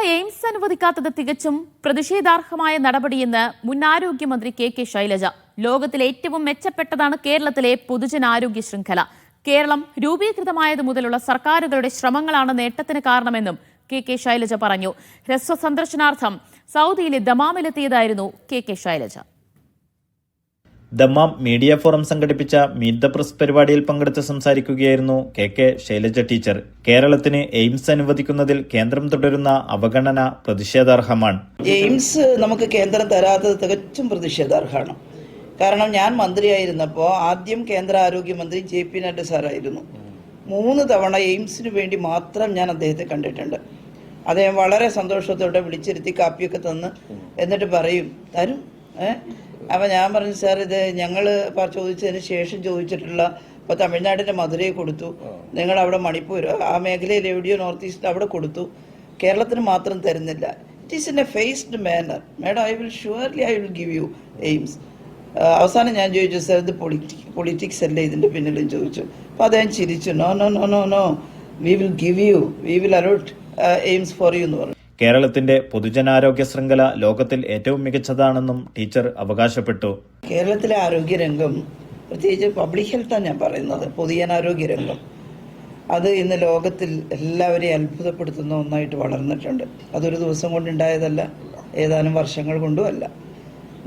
AIIMS അനുവദിക്കാത്തത് തികച്ചും പ്രതിഷേധാർഹമായ നടപടിയെന്ന് മുൻ ആരോഗ്യമന്ത്രി കെ ശൈലജ. ലോകത്തിലെ ഏറ്റവും മെച്ചപ്പെട്ടതാണ് കേരളത്തിലെ പൊതുജനാരോഗ്യ ശൃംഖല. കേരളം രൂപീകൃതമായതു മുതലുള്ള സർക്കാരുകളുടെ ശ്രമങ്ങളാണ് നേട്ടത്തിന് കാരണമെന്നും കെ ശൈലജ പറഞ്ഞു. ഹ്രസ്വ സന്ദർശനാർത്ഥം സൗദിയിലെ ദമാമിലെത്തിയതായിരുന്നു K Shailaja. Dammam media forum സംഘടിപ്പിച്ച മീറ്റ് ദ പ്രസ് പരിപാടിയിൽ പങ്കെടുത്ത് സംസാരിക്കുകയായിരുന്നു കെ ശൈലജ ടീച്ചർ. കേരളത്തിന് എയിംസ് അനുവദിക്കുന്നതിൽ കേന്ദ്രം തുടരുന്ന അവഗണന പ്രതിഷേധാർഹമാണ്. എയിംസ് നമുക്ക് കേന്ദ്രം തരാത്തത് തികച്ചും പ്രതിഷേധാർഹമാണ്. കാരണം ഞാൻ മന്ത്രിയായിരുന്നപ്പോൾ ആദ്യം കേന്ദ്ര ആരോഗ്യമന്ത്രി JP നഡ്ഡ സാറായിരുന്നു. 3 തവണ എയിംസിന് വേണ്ടി മാത്രം ഞാൻ അദ്ദേഹത്തെ കണ്ടിട്ടുണ്ട്. അദ്ദേഹം വളരെ സന്തോഷത്തോടെ വിളിച്ചിരുത്തി കാപ്പിയൊക്കെ തന്ന് എന്നിട്ട് പറയും തരും. അപ്പം ഞാൻ പറഞ്ഞു, സാർ ഇത് ഞങ്ങൾ ചോദിച്ചതിന് ശേഷം ചോദിച്ചിട്ടുള്ള ഇപ്പോൾ തമിഴ്നാടിൻ്റെ മധുരയിൽ കൊടുത്തു, നിങ്ങളവിടെ മണിപ്പൂർ ആ മേഖലയിൽ എവിടെയോ നോർത്ത് ഈസ്റ്റ് അവിടെ കൊടുത്തു, കേരളത്തിന് മാത്രം തരുന്നില്ല. It is in a phased manner. Madam I will give you AIIMS. അവസാനം ഞാൻ ചോദിച്ചു, സാർ ഇത് പൊളിറ്റിക്സ് അല്ലേ ഇതിൻ്റെ പിന്നിലും ചോദിച്ചു. അപ്പോൾ അദ്ദേഹം ചിരിച്ചു, no no no no no we will give you, we will allot AIIMS for you എന്ന് പറഞ്ഞു. കേരളത്തിന്റെ പൊതുജനാരോഗ്യ ശൃംഖല ലോകത്തിൽ ഏറ്റവും മികച്ചതാണെന്നും ടീച്ചർ അവകാശപ്പെട്ടു. കേരളത്തിലെ ആരോഗ്യരംഗം, പ്രത്യേകിച്ച് പബ്ലിക് ഹെൽത്താണ് ഞാൻ പറയുന്നത്, പൊതുജനാരോഗ്യ രംഗം, അത് ഇന്ന് ലോകത്തിൽ എല്ലാവരെയും അത്ഭുതപ്പെടുത്തുന്ന ഒന്നായിട്ട് വളർന്നിട്ടുണ്ട്. അതൊരു ദിവസം കൊണ്ടുണ്ടായതല്ല, ഏതാനും വർഷങ്ങൾ കൊണ്ടുമല്ല.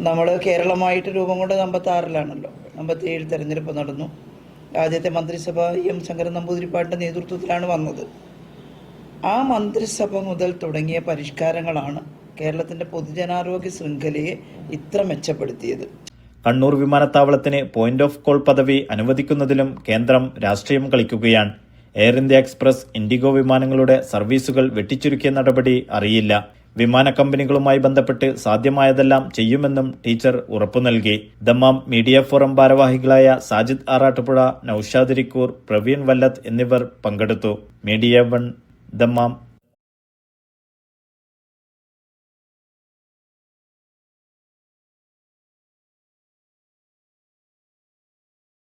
നമ്മൾ കേരളമായിട്ട് രൂപം കൊണ്ട് 56-ലാണല്ലോ. 57 തെരഞ്ഞെടുപ്പ് നടന്നു. ആദ്യത്തെ മന്ത്രിസഭ M ശങ്കരൻ നമ്പൂതിരിപ്പാടിൻ്റെ നേതൃത്വത്തിലാണ് വന്നത്. ആ മന്ത്രിസഭ മുതൽ തുടങ്ങിയ പരിഷ്കാരങ്ങളാണ് കേരളത്തിന്റെ പൊതുജനാരോഗ്യ ശൃംഖലയെ ഇത്ര മെച്ചപ്പെടുത്തിയത്. കണ്ണൂർ വിമാനത്താവളത്തിന് പോയിന്റ് ഓഫ് കോൾ പദവി അനുവദിക്കുന്നതിലും കേന്ദ്രം രാഷ്ട്രീയം കളിക്കുകയാണ്. എയർ ഇന്ത്യ എക്സ്പ്രസ്, ഇൻഡിഗോ വിമാനങ്ങളുടെ സർവീസുകൾ വെട്ടിച്ചുരുക്കിയ നടപടി അറിയില്ല. വിമാന കമ്പനികളുമായി ബന്ധപ്പെട്ട് സാധ്യമായതെല്ലാം ചെയ്യുമെന്നും ടീച്ചർ ഉറപ്പു നൽകി. ദമ്മാം മീഡിയ ഫോറം ഭാരവാഹികളായ സാജിദ് ആറാട്ടുപുഴ, നൌഷാദ് ഇരിക്കൂർ, പ്രവീൺ വല്ലത്ത് എന്നിവർ പങ്കെടുത്തു. Media 1 Dammam.